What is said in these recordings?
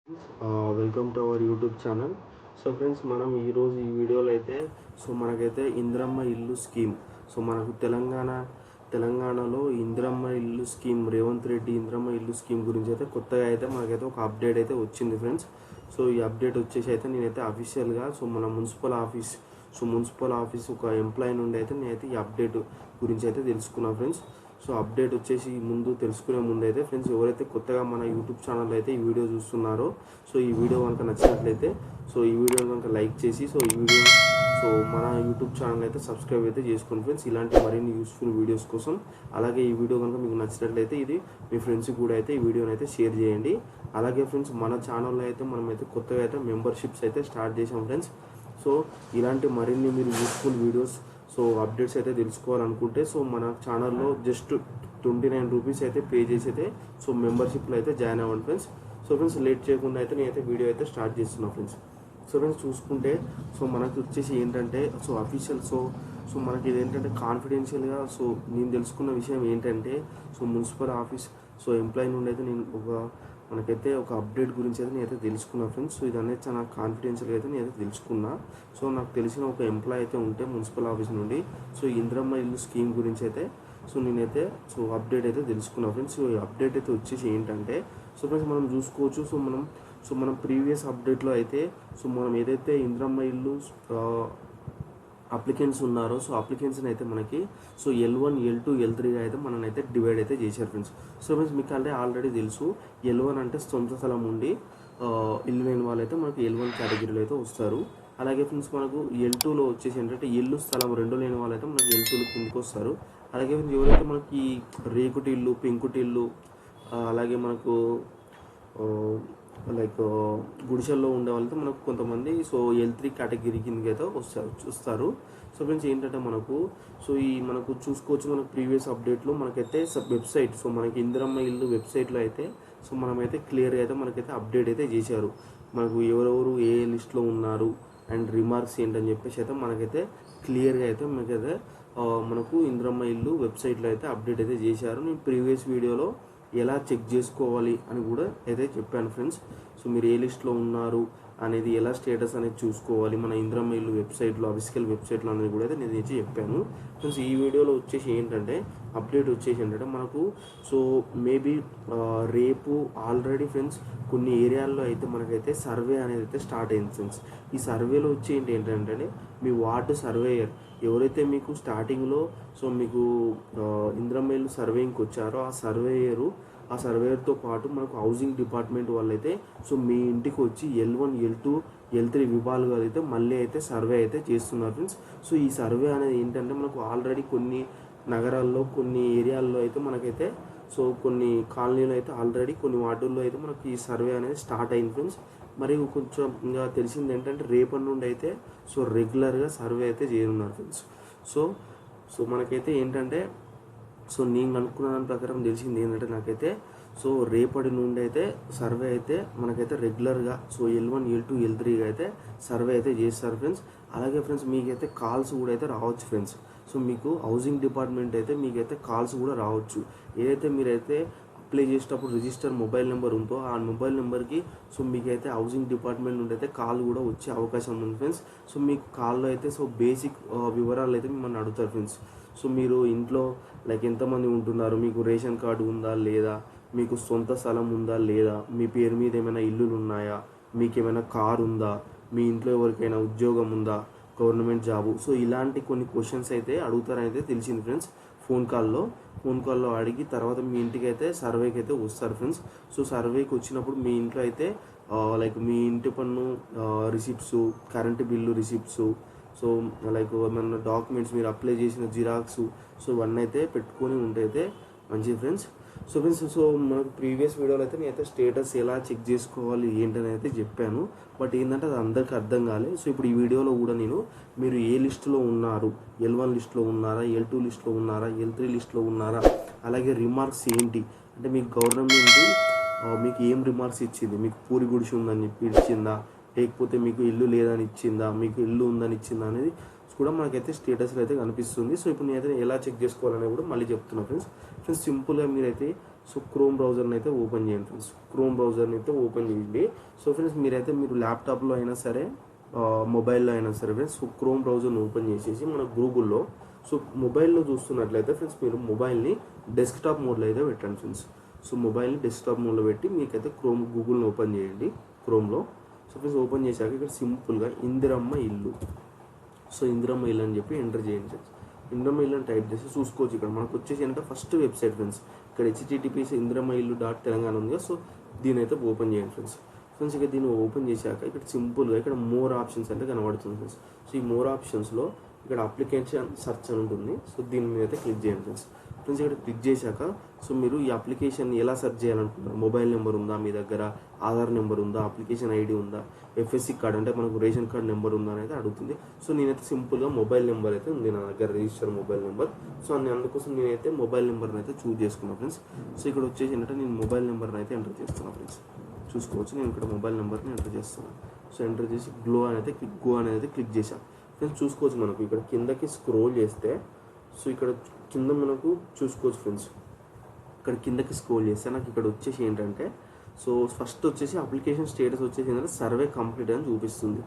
Welcome to our YouTube channel. So friends, మనం ఈరోజు ఈ వీడియోలో అయితే మనకైతే ఇందిరమ్మ ఇల్లు స్కీమ్, మనకు తెలంగాణలో ఇందిరమ్మ ఇల్లు స్కీమ్, రేవంత్ రెడ్డి ఇందిరమ్మ ఇల్లు స్కీమ్ గురించి అయితే కొత్తగా అయితే మనకైతే ఒక అప్డేట్ అయితే వచ్చింది ఫ్రెండ్స్. సో ఈ అప్డేట్ వచ్చేసి అయితే నేనైతే అఫీషియల్గా మన మున్సిపల్ ఆఫీస్ ఒక ఎంప్లాయీ నుండి అయితే నేనైతే ఈ అప్డేట్ గురించి అయితే తెలుసుకున్నాను ఫ్రెండ్స్. సో అప్డేట్ వచ్చేసి తెలుసుకునే ముందు అయితే ఫ్రెండ్స్, ఎవరైతే కొత్తగా మన యూట్యూబ్ ఛానల్ అయితే ఈ వీడియో చూస్తున్నారో, సో ఈ వీడియో కనుక నచ్చినట్లయితే ఈ వీడియో కనుక లైక్ చేసి మన యూట్యూబ్ ఛానల్ అయితే సబ్స్క్రైబ్ అయితే చేసుకోండి ఫ్రెండ్స్, ఇలాంటి మరిన్ని యూస్ఫుల్ వీడియోస్ కోసం. అలాగే ఈ వీడియో కనుక మీకు నచ్చినట్లయితే ఇది మీ ఫ్రెండ్స్కి కూడా అయితే ఈ వీడియోని అయితే షేర్ చేయండి. అలాగే ఫ్రెండ్స్, మన ఛానల్లో అయితే మనమైతే కొత్తగా అయితే మెంబర్షిప్స్ అయితే స్టార్ట్ చేసాం ఫ్రెండ్స్. సో ఇలాంటి మరిన్ని మీరు యూస్ఫుల్ వీడియోస్ అప్డేట్స్ అయితే తెలుసుకోవాలనుకుంటే మన ఛానల్లో జస్ట్ 29 రూపీస్ అయితే పే చేసి అయితే మెంబర్షిప్లో అయితే జాయిన్ అవ్వండి ఫ్రెండ్స్. సో ఫ్రెండ్స్, లేట్ చేయకుండా అయితే నేనైతే వీడియో అయితే స్టార్ట్ చేస్తున్నాను ఫ్రెండ్స్. సో ఫ్రెండ్స్, చూసుకుంటే మనకి వచ్చేసి ఏంటంటే అఫీషియల్ మనకి ఇదేంటంటే కాన్ఫిడెన్షియల్గా నేను తెలుసుకున్న విషయం ఏంటంటే మున్సిపల్ ఆఫీస్ ఎంప్లాయీ నుండి అయితే మనకైతే ఒక అప్డేట్ గురించి అయితే నేనైతే తెలుసుకున్నా ఫ్రెండ్స్. సో ఇది అనేది చాలా కాన్ఫిడెన్షియల్గా అయితే నేనైతే తెలుసుకున్నా. సో నాకు తెలిసిన ఒక ఎంప్లాయీ అయితే ఉంటే మున్సిపల్ ఆఫీస్ నుండి ఇందిరమ్మ ఇల్లు స్కీమ్ గురించి అయితే నేనైతే అప్డేట్ అయితే తెలుసుకున్నా ఫ్రెండ్స్. సో ఈ అప్డేట్ అయితే వచ్చేసి ఏంటంటే ఫ్రెండ్స్, మనం చూసుకోవచ్చు మనం ప్రీవియస్ అప్డేట్లో అయితే మనం ఏదైతే ఇందిరమ్మ ఇల్లు అప్లికెంట్స్ ఉన్నారో అప్లికెంట్స్ని అయితే మనకి L1, L2, L3గా అయితే మననైతే డివైడ్ అయితే చేశారు ఫ్రెండ్స్. సో ఫ్రెండ్స్, మీకు అంటే ఆల్రెడీ తెలుసు, L1 అంటే సొంత స్థలం ఉండి ఇల్లు లేని వాళ్ళు అయితే మనకి L1 కేటగిరీలో అయితే వస్తారు. అలాగే ఫ్రెండ్స్, మనకు L2లో వచ్చేసి ఏంటంటే ఇల్లు స్థలం రెండు లేని వాళ్ళు అయితే మనకి L2లో కిందకి వస్తారు. అలాగే ఎవరైతే మనకి రేకుటిల్లు, పెంకుటిల్లు, అలాగే మనకు గుడిసెల్లో ఉండే వాళ్ళతో మనకు కొంతమంది L3 కేటగిరీ కిందకి అయితే వస్తారు. సో ఫ్రెండ్స్, ఏంటంటే మనకు చూసుకోవచ్చు, మనకు ప్రీవియస్ అప్డేట్లో మనకైతే వెబ్సైట్ మనకి ఇందిరమ్మ ఇల్లు వెబ్సైట్లో అయితే మనమైతే క్లియర్గా అయితే మనకైతే అప్డేట్ అయితే చేశారు. మనకు ఎవరెవరు ఏ లిస్ట్లో ఉన్నారు అండ్ రిమార్క్స్ ఏంటని చెప్పేసి అయితే మనకైతే క్లియర్గా అయితే మనకు ఇందిరమ్మ ఇల్లు వెబ్సైట్లో అయితే అప్డేట్ అయితే చేశారు. నేను ప్రీవియస్ వీడియోలో ఎలా చెక్ చేసుకోవాలి అని కూడా అయితే చెప్పాను ఫ్రెండ్స్. మీరు ఏ లిస్ట్లో ఉన్నారు అనేది, ఎలా స్టేటస్ అనేది చూసుకోవాలి మన ఇందిరమ్మ ఇల్లు వెబ్సైట్లో, అఫీషియల్ వెబ్సైట్లో అనేది కూడా అయితే నేను అయితే చెప్పాను ఫ్రెండ్స్. ఈ వీడియోలో వచ్చేసి ఏంటంటే అప్డేట్ వచ్చేసి ఏంటంటే మనకు మేబీ రేపు ఆల్రెడీ ఫ్రెండ్స్ కొన్ని ఏరియాల్లో అయితే మనకైతే సర్వే అనేది అయితే స్టార్ట్ అయింది ఫ్రెండ్స్. ఈ సర్వేలో వచ్చి ఏంటంటే మీ వార్డు సర్వేయర్ ఎవరైతే మీకు స్టార్టింగ్లో మీకు ఇందిరమ్మ ఇల్లు సర్వేయింగ్కి వచ్చారో ఆ సర్వేయర్తో పాటు మనకు హౌసింగ్ డిపార్ట్మెంట్ వాళ్ళైతే మీ ఇంటికి వచ్చి L1, L2, L3 విభాగాలు అయితే మళ్ళీ అయితే సర్వే అయితే చేస్తున్నారు ఫ్రెండ్స్. ఈ సర్వే అనేది ఏంటంటే మనకు ఆల్రెడీ కొన్ని నగరాల్లో, కొన్ని ఏరియాల్లో అయితే మనకైతే కొన్ని కాలనీలో అయితే ఆల్రెడీ కొన్ని వార్డుల్లో అయితే మనకి ఈ సర్వే అనేది స్టార్ట్ అయింది ఫ్రెండ్స్. మరియు కొంచెం ఇంకా తెలిసింది ఏంటంటే రేపటి నుండి అయితే రెగ్యులర్గా సర్వే అయితే చేయనున్నారు ఫ్రెండ్స్. మనకైతే ఏంటంటే నేను అనుకున్న దాని ప్రకారం తెలిసింది ఏంటంటే నాకైతే రేపటి నుండి అయితే సర్వే అయితే మనకైతే రెగ్యులర్గా L1, L2, L3గా అయితే సర్వే అయితే చేస్తారు ఫ్రెండ్స్. అలాగే ఫ్రెండ్స్, మీకైతే కాల్స్ కూడా అయితే రావచ్చు ఫ్రెండ్స్. మీకు హౌసింగ్ డిపార్ట్మెంట్ అయితే మీకైతే కాల్స్ కూడా రావచ్చు. ఏదైతే మీరైతే అప్లై చేసేటప్పుడు రిజిస్టర్ మొబైల్ నెంబర్ ఉందో ఆ మొబైల్ నెంబర్కి మీకైతే హౌసింగ్ డిపార్ట్మెంట్ నుండి అయితే కాల్ కూడా వచ్చే అవకాశం ఉంది ఫ్రెండ్స్. మీకు కాల్లో అయితే బేసిక్ వివరాలు అయితే మిమ్మల్ని అడుగుతారు ఫ్రెండ్స్. మీరు ఇంట్లో ఎంతమంది ఉంటున్నారు, మీకు రేషన్ కార్డు ఉందా లేదా, మీకు సొంత స్థలం ఉందా లేదా, మీ పేరు మీద ఏమైనా ఇల్లులు ఉన్నాయా, మీకు ఏమైనా కారు ఉందా, మీ ఇంట్లో ఎవరికైనా ఉద్యోగం ఉందా, గవర్నమెంట్ జాబు, ఇలాంటి కొన్ని క్వశ్చన్స్ అయితే అడుగుతారని అయితే తెలిసింది ఫ్రెండ్స్. ఫోన్ కాల్లో అడిగి తర్వాత మీ ఇంటికి అయితే సర్వేకి అయితే వస్తారు ఫ్రెండ్స్. సర్వేకి వచ్చినప్పుడు మీ ఇంట్లో అయితే మీ ఇంటి పన్ను రిసిప్ట్స్, కరెంటు బిల్లు రిసిప్ట్స్, ఏమన్నా డాక్యుమెంట్స్ మీరు అప్లై చేసిన జిరాక్స్, ఇవన్నీ అయితే పెట్టుకొని ఉంటే మంచిది ఫ్రెండ్స్. మనకు ప్రీవియస్ వీడియోలో అయితే నేనైతే స్టేటస్ ఎలా చెక్ చేసుకోవాలి ఏంటని అయితే చెప్పాను. బట్ ఏంటంటే అది అందరికీ అర్థం కాలే. ఇప్పుడు ఈ వీడియోలో కూడా మీరు ఏ లిస్టులో ఉన్నారు, L1 లిస్టులో ఉన్నారా, L2 లిస్టులో ఉన్నారా, L3 లిస్టులో ఉన్నారా, అలాగే రిమార్క్స్ ఏంటి అంటే మీకు గవర్నమెంట్ మీకు ఏం రిమార్క్స్ ఇచ్చింది, మీకు పూరి గుడిసి ఉందని చెప్పి ఇచ్చిందా, లేకపోతే మీకు ఇల్లు లేదని ఇచ్చిందా, మీకు ఇల్లు ఉందని ఇచ్చిందా అనేది కూడా మనకైతే స్టేటస్లో అయితే కనిపిస్తుంది. ఇప్పుడు నేనైతే ఎలా చెక్ చేసుకోవాలనేది కూడా మళ్ళీ చెప్తున్నా ఫ్రెండ్స్. సింపుల్గా మీరైతే సో క్రోమ్ బ్రౌజర్ని అయితే ఓపెన్ చేయండి ఫ్రెండ్స్. క్రోమ్ బ్రౌజర్ని అయితే ఓపెన్ చేయండి. సో ఫ్రెండ్స్ మీరు ల్యాప్టాప్లో అయినా సరే మొబైల్లో అయినా సరే ఫ్రెండ్స్ సో క్రోమ్ బ్రౌజర్ని ఓపెన్ చేసేసి మన గూగుల్లో సో మొబైల్లో చూస్తున్నట్లయితే ఫ్రెండ్స్ మీరు మొబైల్ని డెస్క్టాప్ మోడ్లో అయితే పెట్టండి ఫ్రెండ్స్. సో మొబైల్ని డెస్క్టాప్ మోడ్లో పెట్టి మీకైతే గూగుల్ని ఓపెన్ చేయండి క్రోమ్లో. సో ఫ్రెండ్స్ ఓపెన్ చేశాక ఇక్కడ సింపుల్గా ఇందిరమ్మ ఇల్లు, సో ఇందిరమ్మ ఇల్లు అని చెప్పి ఎంటర్ చేయండి ఫ్రెండ్స్. ఇందిరమ్మ ఇల్లు అని టైప్ చేసి చూసుకోవచ్చు. ఇక్కడ మనకు వచ్చేసి అంటే ఫస్ట్ వెబ్సైట్ ఫ్రెండ్స్. ఇక్కడ https ఇందిరమ్మ ఇల్లు .తెలంగాణ ఉంది కదా, సో దీని అయితే ఓపెన్ చేయండి ఫ్రెండ్స్. ఇక దీన్ని ఓపెన్ చేశాక ఇక్కడ సింపుల్గా ఇక్కడ మోర్ ఆప్షన్స్ అంటే కనబడుతుంది ఫ్రెండ్స్. సో ఈ మోర్ ఆప్షన్స్లో ఇక్కడ అప్లికేషన్ సెర్చ్ అని ఉంటుంది. సో దీని మీద అయితే క్లిక్ చేయండి ఫ్రెండ్స్. ఇక్కడ క్లిక్ చేశాక సో మీరు ఈ అప్లికేషన్ ఎలా సెర్చ్ చేయాలనుకుంటున్నారు, మొబైల్ నెంబర్ ఉందా మీ దగ్గర, ఆధార్ నెంబర్ ఉందా, అప్లికేషన్ ఐడి ఉందా, ఎఫ్ఎస్సి కార్డ్ అంటే మనకు రేషన్ కార్డ్ నెంబర్ ఉందా అనేది అడుగుతుంది. సో నేనైతే సింపుల్గా మొబైల్ నెంబర్ అయితే ఉంది నా దగ్గర, రిజిస్టర్ మొబైల్ నెంబర్. సో అందుకోసం నేనైతే మొబైల్ నెంబర్ని అయితే చూస్ చేసుకున్నాను ఫ్రెండ్స్. సో ఇక్కడ వచ్చేసి ఏంటంటే నేను మొబైల్ నెంబర్ని అయితే ఎంటర్ చేస్తున్నాను ఫ్రెండ్స్. చూసుకోవచ్చు నేను ఇక్కడ మొబైల్ నెంబర్ని ఎంటర్ చేస్తున్నాను. సో ఎంటర్ చేసి గో అనేది క్లిక్ చేశాను ఫ్రెండ్స్. చూసుకోవచ్చు మనకు ఇక్కడ కిందకి స్క్రోల్ చేస్తే సో ఇక్కడ కింద మనకు చూసుకోవచ్చు ఫ్రెండ్స్. ఇక్కడ కిందకి స్క్రోల్ చేస్తే నాకు ఇక్కడ వచ్చేసి ఏంటంటే సో ఫస్ట్ వచ్చేసి అప్లికేషన్ స్టేటస్ వచ్చేసి ఏంటంటే సర్వే కంప్లీట్ అని చూపిస్తుంది.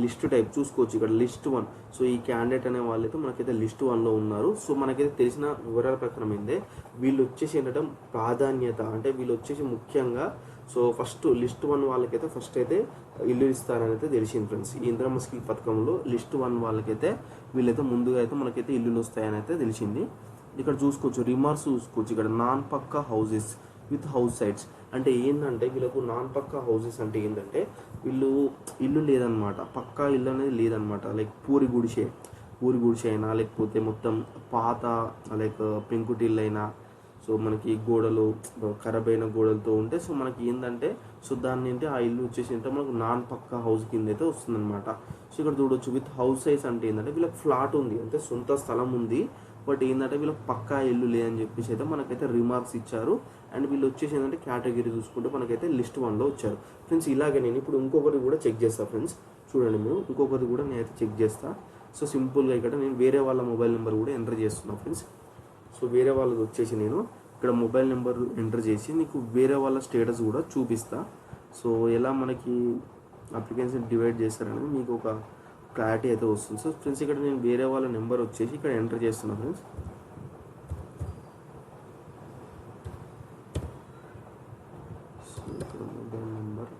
లిస్ట్ టైప్ చూసుకోవచ్చు ఇక్కడ లిస్ట్ 1. సో ఈ క్యాండిడేట్ అనే వాళ్ళైతే మనకైతే లిస్ట్ 1లో ఉన్నారు. సో మనకైతే తెలిసిన వివరాల ప్రకారం ఏంటంటే వీళ్ళు వచ్చేసి ఏంటంటే ప్రాధాన్యత అంటే వీళ్ళు వచ్చేసి ముఖ్యంగా సో ఫస్ట్ లిస్ట్ 1 వాళ్ళకైతే ఫస్ట్ అయితే ఇల్లు ఇస్తారని అయితే తెలిసింది ఫ్రెండ్స్. ఈ ఇందిరమ్మ స్కీమ్ పథకంలో లిస్ట్ 1 వాళ్ళకైతే వీళ్ళైతే ముందుగా అయితే మనకైతే ఇల్లులు వస్తాయని అయితే తెలిసింది. ఇక్కడ చూసుకోవచ్చు రిమార్క్స్ చూసుకోవచ్చు. ఇక్కడ non pucca houses with house sites అంటే ఏంటంటే వీళ్ళకు నాన్ పక్కా హౌసెస్ అంటే ఏంటంటే వీళ్ళు ఇల్లు లేదనమాట, పక్కా ఇల్లు అనేది లేదనమాట. లైక్ పూరి గుడిసె అయినా లేకపోతే మొత్తం పాత లైక్ పెంకుటిల్లు అయినా సో మనకి గోడలు ఖరాబ్ అయిన గోడలతో ఉంటే సో మనకి ఏంటంటే సో దాన్ని ఏంటి ఆ ఇల్లు వచ్చేసి అంటే మనకు నాన్ పక్కా హౌస్ కింద అయితే వస్తుందన్నమాట. సో ఇక్కడ చూడొచ్చు విత్ హౌస్ సైజ్ అంటే ఏంటంటే వీళ్ళకి ఫ్లాట్ ఉంది అంటే సొంత స్థలం ఉంది, బట్ ఏంటంటే వీళ్ళకి పక్కా ఇల్లు లేదని చెప్పేసి అయితే మనకైతే రిమార్క్స్ ఇచ్చారు. అండ్ వీళ్ళు వచ్చేసి ఏంటంటే కేటగిరీ చూసుకుంటే మనకైతే లిస్ట్ 1లో వచ్చారు ఫ్రెండ్స్. ఇలాగే నేను ఇప్పుడు ఇంకొకటి కూడా చెక్ చేస్తాను ఫ్రెండ్స్. చూడండి మీరు ఇంకొకటి కూడా నేనైతే చెక్ చేస్తాను. సో సింపుల్గా ఇక్కడ నేను వేరే వాళ్ళ మొబైల్ నెంబర్ కూడా ఎంటర్ చేస్తున్నాను ఫ్రెండ్స్. సో వేరే వాళ్ళది వచ్చేసి నేను ఇక్కడ మొబైల్ నెంబర్ ఎంటర్ చేసి నీకు వేరే వాళ్ళ స్టేటస్ కూడా చూపిస్తా. సో ఎలా మనకి అప్లికేషన్ డివైడ్ చేస్తారనేది మీకు ఒక క్లారిటీ అయితే వస్తుంది. సో ఫ్రెండ్స్ ఇక్కడ నేను వేరే వాళ్ళ నెంబర్ వచ్చేసి ఇక్కడ ఎంటర్ చేస్తున్నా ఫ్రెండ్స్. సో ఇక్కడ మొబైల్ నెంబర్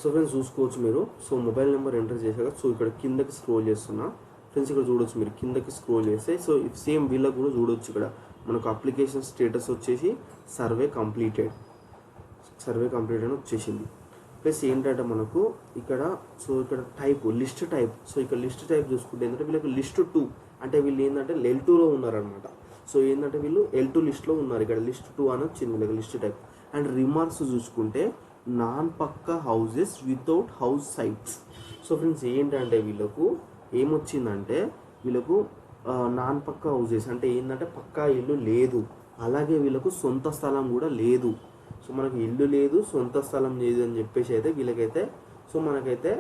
సో ఫ్రెండ్స్ చూసుకోవచ్చు మీరు. సో మొబైల్ నెంబర్ ఎంటర్ చేశాక సో ఇక్కడ కిందకి స్క్రోల్ చేస్తున్నా ఫ్రెండ్స్. ఇక్కడ చూడొచ్చు మీరు కిందకి స్క్రోల్ చేస్తే సో సేమ్ వీళ్ళకి కూడా చూడొచ్చు ఇక్కడ మనకు అప్లికేషన్ స్టేటస్ వచ్చేసి సర్వే కంప్లీటెడ్ అని వచ్చేసింది. ప్లస్ ఏంటంటే మనకు ఇక్కడ సో ఇక్కడ టైప్ లిస్ట్ టైప్. సో ఇక్కడ లిస్ట్ టైప్ చూసుకుంటే ఏంటంటే వీళ్ళకి లిస్ట్ 2 అంటే వీళ్ళు ఏంటంటే L2లో ఉన్నారనమాట. సో ఏంటంటే వీళ్ళు L2 లిస్ట్లో ఉన్నారు. ఇక్కడ లిస్ట్ 2 అని వచ్చింది వీళ్ళకి లిస్ట్ టైప్. అండ్ రిమార్క్స్ చూసుకుంటే non pucca houses without house sites. So friends ఏంటంటే వీళ్ళకు ఏమొచ్చిందంటే వీళ్ళకు నాన్ పక్కా హౌసెస్ అంటే ఏంటంటే పక్కా ఇల్లు లేదు, అలాగే వీళ్ళకు సొంత స్థలం కూడా లేదు. సో మనకు ఇల్లు లేదు, సొంత స్థలం లేదు అని చెప్పేసి అయితే వీళ్ళకైతే సో మనకైతే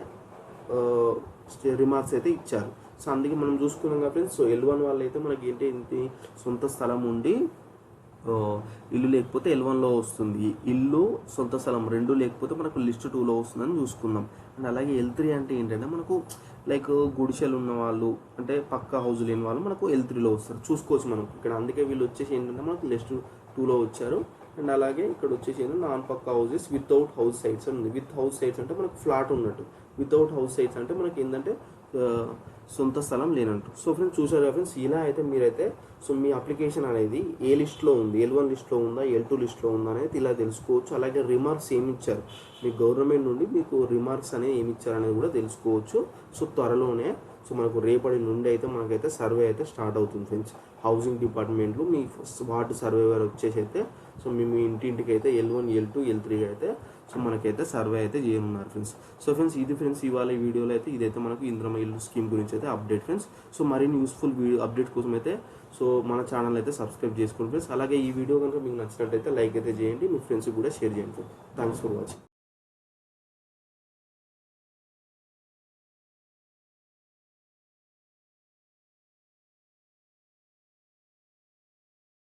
రిమార్క్స్ అయితే ఇచ్చారు. సో అందుకే మనం చూసుకున్నాం కదా ఫ్రెండ్స్. సో L1 వాళ్ళు అయితే మనకి ఏంటి సొంత స్థలం ఉండి ఇల్లు లేకపోతే L1లో వస్తుంది, ఇల్లు సొంత స్థలం 2 లేకపోతే మనకు లిస్ట్ 2లో వస్తుందని చూసుకుందాం. అండ్ అలాగే L3 అంటే ఏంటంటే మనకు లైక్ గుడిసెలు ఉన్న వాళ్ళు అంటే పక్కా హౌస్ లేని వాళ్ళు మనకు L3లో వస్తారు. చూసుకోవచ్చు మనకు ఇక్కడ. అందుకే వీళ్ళు వచ్చేసి ఏంటంటే మనకు లిస్ట్ 2లో వచ్చారు. అండ్ అలాగే ఇక్కడ వచ్చేసి non pucca houses without house sites అని ఉంది. విత్ హౌస్ సైట్స్ అంటే మనకు ఫ్లాట్ ఉన్నట్టు, వితౌట్ హౌస్ సైట్స్ అంటే మనకి ఏంటంటే సొంత స్థలం లేనట్టు. సో ఫ్రెండ్స్ చూసారు కదా ఫ్రెండ్స్, ఇలా అయితే మీరైతే సో మీ అప్లికేషన్ అనేది ఏ లిస్ట్లో ఉంది, L1 లిస్ట్లో ఉందా, L2 లిస్ట్లో ఉందా అనేది ఇలా తెలుసుకోవచ్చు. అలాగే రిమార్క్స్ ఏమి ఇచ్చారు మీ గవర్నమెంట్ నుండి, మీకు రిమార్క్స్ అనేది ఏమి ఇచ్చారనేది కూడా తెలుసుకోవచ్చు. సో త్వరలోనే సో మనకు రేపటి నుండి అయితే మనకైతే సర్వే అయితే స్టార్ట్ అవుతుంది ఫ్రెండ్స్. హౌసింగ్ డిపార్ట్మెంట్లో మీ వార్డు సర్వేవర్ వచ్చేసి అయితే సో మీ ఇంటింటికి అయితే L1, L2, L3 అయితే సో మనకైతే సర్వే అయితే చేయనున్నారు ఫ్రెండ్స్. సో ఫ్రెండ్స్ ఇది ఫ్రెండ్స్ ఇవాళ ఈ వీడియోలో అయితే ఇదైతే మనకు ఇందిరమ్మ ఇల్లు స్కీమ్ గురించి అయితే అప్డేట్ ఫ్రెండ్స్. సో మరిన్ని యూస్ఫుల్ వీడియో అప్డేట్ కోసం అయితే సో మన ఛానల్ అయితే సబ్స్క్రైబ్ చేసుకోండి ఫ్రెండ్స్. అలాగే ఈ వీడియో కనుక మీకు నచ్చినట్టయితే లైక్ అయితే చేయండి, మీ ఫ్రెండ్స్కి కూడా షేర్ చేయండి. Thanks for watching.